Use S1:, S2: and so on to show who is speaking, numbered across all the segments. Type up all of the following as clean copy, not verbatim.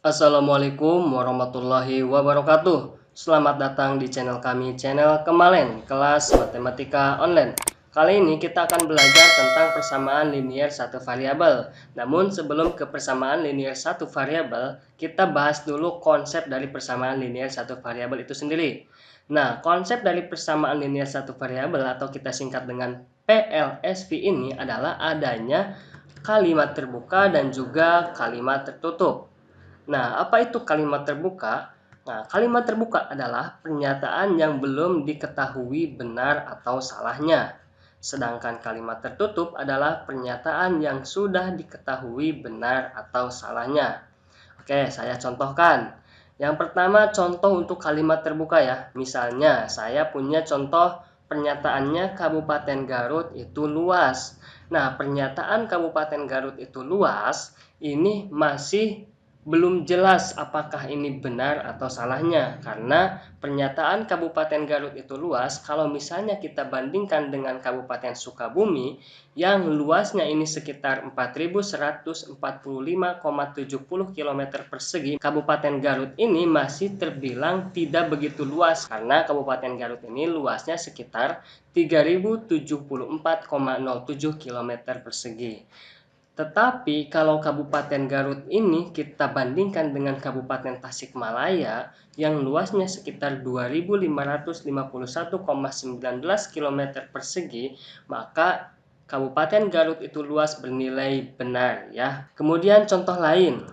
S1: Assalamualaikum warahmatullahi wabarakatuh. Selamat datang di channel kami, channel Kemalen, kelas matematika online. Kali ini kita akan belajar tentang persamaan linier satu variabel. Namun sebelum ke persamaan linier satu variabel, kita bahas dulu konsep dari persamaan linier satu variabel itu sendiri. Nah, konsep dari persamaan linier satu variabel atau kita singkat dengan PLSV ini adalah adanya kalimat terbuka dan juga kalimat tertutup. Nah, apa itu kalimat terbuka? Nah, kalimat terbuka adalah pernyataan yang belum diketahui benar atau salahnya. Sedangkan kalimat tertutup adalah pernyataan yang sudah diketahui benar atau salahnya. Oke, saya contohkan. Yang pertama, contoh untuk kalimat terbuka ya. Misalnya, saya punya contoh pernyataannya Kabupaten Garut itu luas. Nah, pernyataan Kabupaten Garut itu luas ini masih belum jelas apakah ini benar atau salahnya, karena pernyataan Kabupaten Garut itu luas kalau misalnya kita bandingkan dengan Kabupaten Sukabumi yang luasnya ini sekitar 4.145,70 km persegi. Kabupaten Garut ini masih terbilang tidak begitu luas karena Kabupaten Garut ini luasnya sekitar 3.074,07 km persegi. Tetapi kalau Kabupaten Garut ini kita bandingkan dengan Kabupaten Tasikmalaya yang luasnya sekitar 2.551,19 km persegi, maka Kabupaten Garut itu luas bernilai benar ya. Kemudian contoh lain,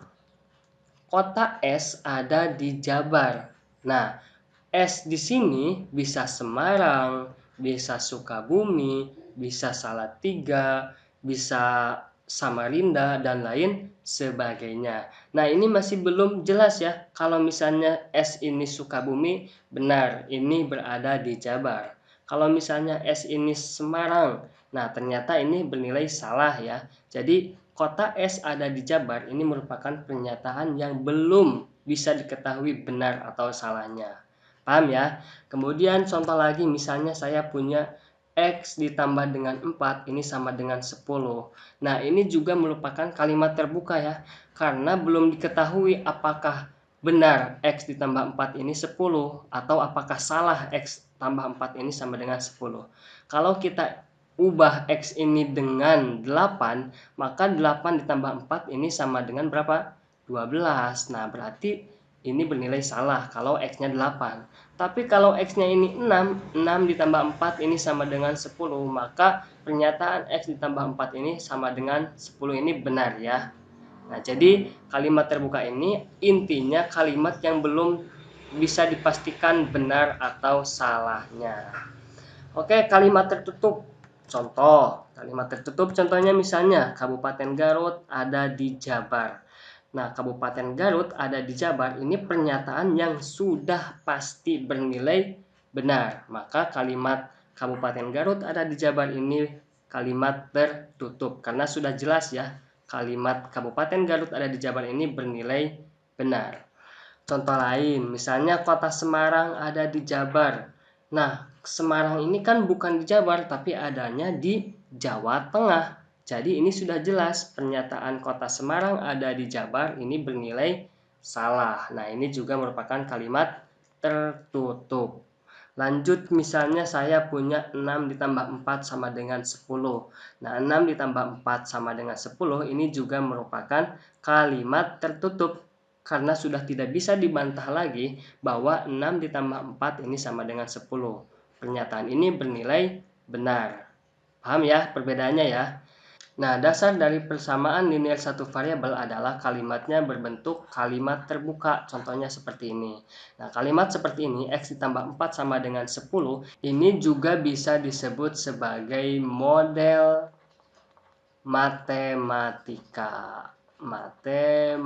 S1: kota S ada di Jabar. Nah, S di sini bisa Semarang, bisa Sukabumi, bisa Salatiga, bisa Samarinda, dan lain sebagainya. Nah, ini masih belum jelas ya. Kalau misalnya S ini Sukabumi, benar, ini berada di Jabar. Kalau misalnya S ini Semarang, nah ternyata ini bernilai salah ya. Jadi, kota S ada di Jabar ini merupakan pernyataan yang belum bisa diketahui benar atau salahnya. Paham ya? Kemudian contoh lagi, misalnya saya punya X ditambah dengan 4 ini sama dengan 10. Nah, ini juga merupakan kalimat terbuka ya. Karena belum diketahui apakah benar X ditambah 4 ini 10 atau apakah salah X tambah 4 ini sama dengan 10. Kalau kita ubah X ini dengan 8, maka 8 ditambah 4 ini sama dengan berapa? 12. Nah, berarti ini bernilai salah kalau X-nya 8. Tapi kalau X-nya ini 6, 6 ditambah 4 ini sama dengan 10, maka pernyataan X ditambah 4 ini sama dengan 10 ini benar ya. Nah, jadi kalimat terbuka ini intinya kalimat yang belum bisa dipastikan benar atau salahnya. Oke, kalimat tertutup. Contoh, kalimat tertutup contohnya misalnya Kabupaten Garut ada di Jabar. Nah, Kabupaten Garut ada di Jabar ini pernyataan yang sudah pasti bernilai benar. Maka kalimat Kabupaten Garut ada di Jabar ini kalimat tertutup karena sudah jelas ya. Kalimat Kabupaten Garut ada di Jabar ini bernilai benar. Contoh lain, misalnya kota Semarang ada di Jabar. Nah, Semarang ini kan bukan di Jabar, tapi adanya di Jawa Tengah. Jadi ini sudah jelas pernyataan kota Semarang ada di Jabar ini bernilai salah. Nah, ini juga merupakan kalimat tertutup. Lanjut, misalnya saya punya 6 ditambah 4 sama dengan 10. Nah, 6 ditambah 4 sama dengan 10 ini juga merupakan kalimat tertutup karena sudah tidak bisa dibantah lagi bahwa 6 ditambah 4 ini sama dengan 10. Pernyataan ini bernilai benar. Paham ya perbedaannya ya? Nah, dasar dari persamaan linier satu variabel adalah kalimatnya berbentuk kalimat terbuka. Contohnya seperti ini. Nah, kalimat seperti ini, X ditambah 4 sama dengan 10, ini juga bisa disebut sebagai model matematika. Matematika.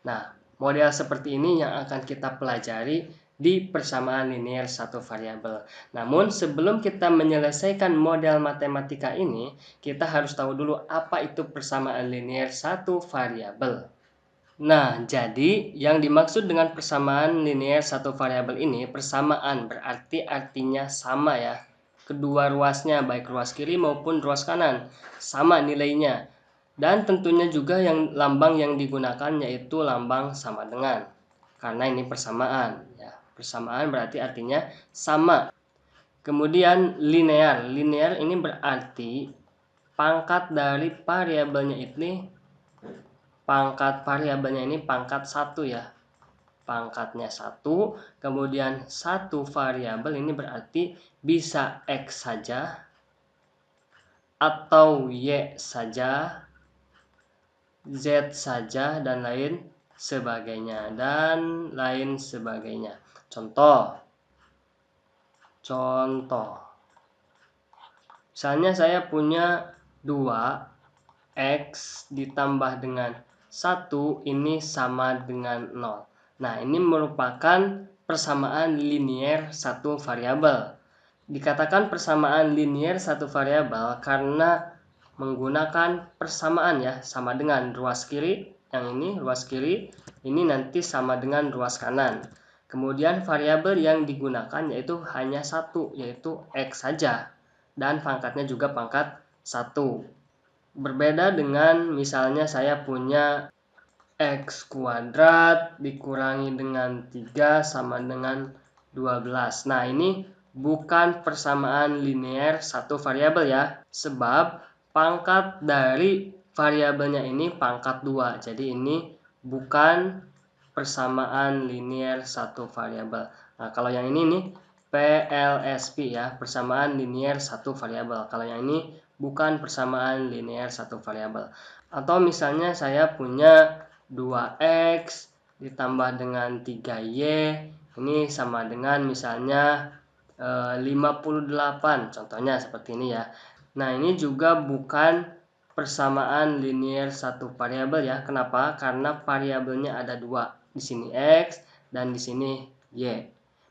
S1: Nah, model seperti ini yang akan kita pelajari di persamaan linier satu variabel. Namun sebelum kita menyelesaikan model matematika ini, kita harus tahu dulu apa itu persamaan linier satu variabel. Nah, jadi yang dimaksud dengan persamaan linier satu variabel ini, persamaan berarti artinya sama ya. Kedua ruasnya, baik ruas kiri maupun ruas kanan, sama nilainya. Dan tentunya juga yang lambang yang digunakan yaitu lambang sama dengan. Karena ini persamaan ya. Persamaan berarti artinya sama. Kemudian linear. Linear ini berarti pangkat dari variabelnya ini pangkat 1 ya. Pangkatnya 1, kemudian satu variabel ini berarti bisa X saja atau Y saja, Z saja, dan lain sebagainya. Contoh. Misalnya saya punya 2X ditambah dengan 1 ini sama dengan 0. Nah, ini merupakan persamaan linier satu variabel. Dikatakan persamaan linier satu variabel karena menggunakan persamaan ya, sama dengan ruas kiri, yang ini ruas kiri, ini nanti sama dengan ruas kanan. Kemudian variabel yang digunakan yaitu hanya satu, yaitu X saja, dan pangkatnya juga pangkat 1. Berbeda dengan misalnya saya punya X kuadrat dikurangi dengan 3 sama dengan 12. Nah, ini bukan persamaan linear satu variabel ya, sebab pangkat dari variabelnya ini pangkat 2. Jadi ini bukan persamaan linear satu variabel. Nah, kalau yang ini nih PLSP ya, persamaan linear satu variabel. Kalau yang ini bukan persamaan linear satu variabel. Atau misalnya saya punya 2X ditambah dengan 3Y, ini sama dengan misalnya 58, contohnya seperti ini ya. Nah, ini juga bukan persamaan linear satu variabel ya. Kenapa? Karena variabelnya ada 2. Di sini X dan di sini Y.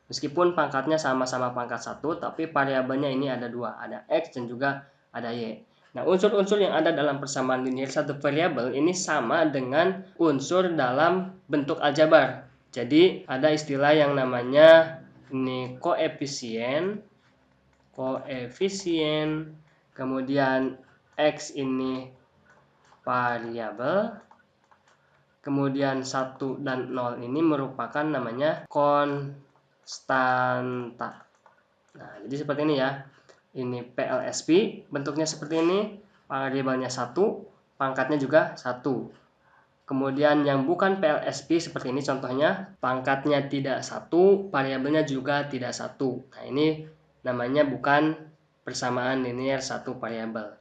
S1: Meskipun pangkatnya sama-sama pangkat 1, tapi variabelnya ini ada 2. Ada X dan juga ada Y. Nah, unsur-unsur yang ada dalam persamaan linear satu variabel ini sama dengan unsur dalam bentuk aljabar. Jadi, ada istilah yang namanya ini koefisien, kemudian X ini variabel, kemudian 1 dan 0 ini merupakan namanya konstanta. Nah, jadi seperti ini ya. Ini PLSP, bentuknya seperti ini, variabelnya 1, pangkatnya juga 1. Kemudian yang bukan PLSP seperti ini contohnya, pangkatnya tidak 1, variabelnya juga tidak 1. Nah, ini namanya bukan persamaan linear satu variabel.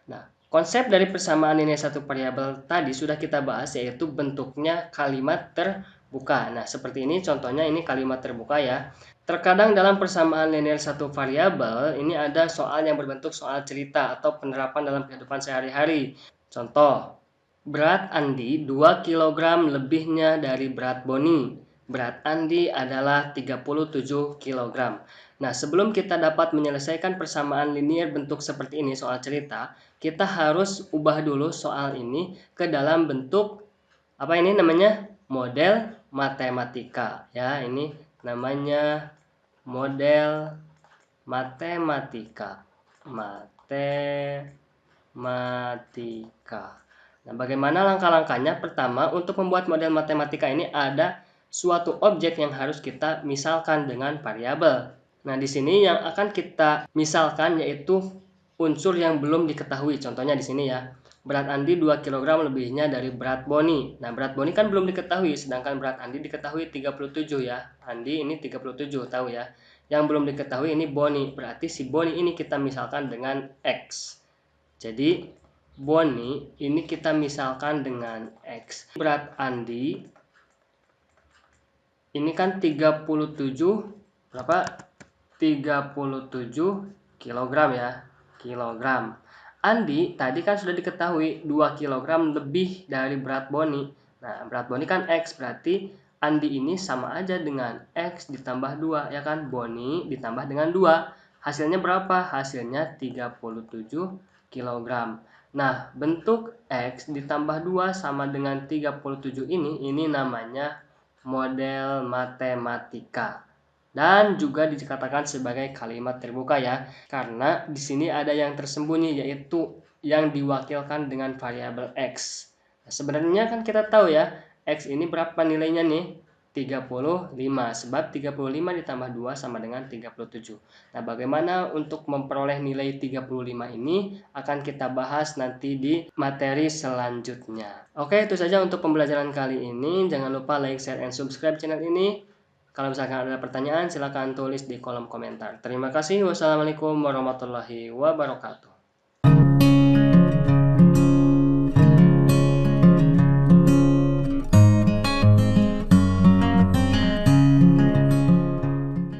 S1: Nah, konsep dari persamaan linear satu variabel tadi sudah kita bahas, yaitu bentuknya kalimat terbuka. Nah, seperti ini contohnya, ini kalimat terbuka ya. Terkadang dalam persamaan linear satu variabel ini ada soal yang berbentuk soal cerita atau penerapan dalam kehidupan sehari-hari. Contoh, berat Andi 2 kg lebihnya dari berat Boni. Berat Andi adalah 37 kg. Nah, sebelum kita dapat menyelesaikan persamaan linear bentuk seperti ini soal cerita, kita harus ubah dulu soal ini ke dalam bentuk apa ini namanya? Model matematika ya. Ini namanya model matematika. Nah, bagaimana langkah-langkahnya? Pertama, untuk membuat model matematika ini ada suatu objek yang harus kita misalkan dengan variabel. Nah, di sini yang akan kita misalkan yaitu unsur yang belum diketahui. Contohnya di sini ya. Berat Andi 2 kg lebihnya dari berat Boni. Nah, berat Boni kan belum diketahui, sedangkan berat Andi diketahui 37 ya. Andi ini 37, tahu ya. Yang belum diketahui ini Boni. Berarti si Boni ini kita misalkan dengan X. Jadi, Boni ini kita misalkan dengan X. Berat Andi ini kan 37 berapa? 37 kilogram ya. Kilogram. Andi tadi kan sudah diketahui 2 kg lebih dari berat Boni. Nah, berat Boni kan X, berarti Andi ini sama aja dengan X ditambah 2 ya kan. Boni ditambah dengan 2. Hasilnya berapa? Hasilnya 37 kg. Nah, bentuk X ditambah 2 sama dengan 37 ini namanya model matematika. dan juga dikatakan sebagai kalimat terbuka ya, karena di sini ada yang tersembunyi yaitu yang diwakilkan dengan variabel X. Nah, sebenarnya kan kita tahu ya, X ini berapa nilainya nih? 35, sebab 35 ditambah 2 sama dengan 37. Nah, bagaimana untuk memperoleh nilai 35 ini akan kita bahas nanti di materi selanjutnya. Oke, itu saja untuk pembelajaran kali ini. Jangan lupa like, share, and subscribe channel ini. Kalau misalkan ada pertanyaan, silakan tulis di kolom komentar. Terima kasih. Wassalamualaikum warahmatullahi wabarakatuh.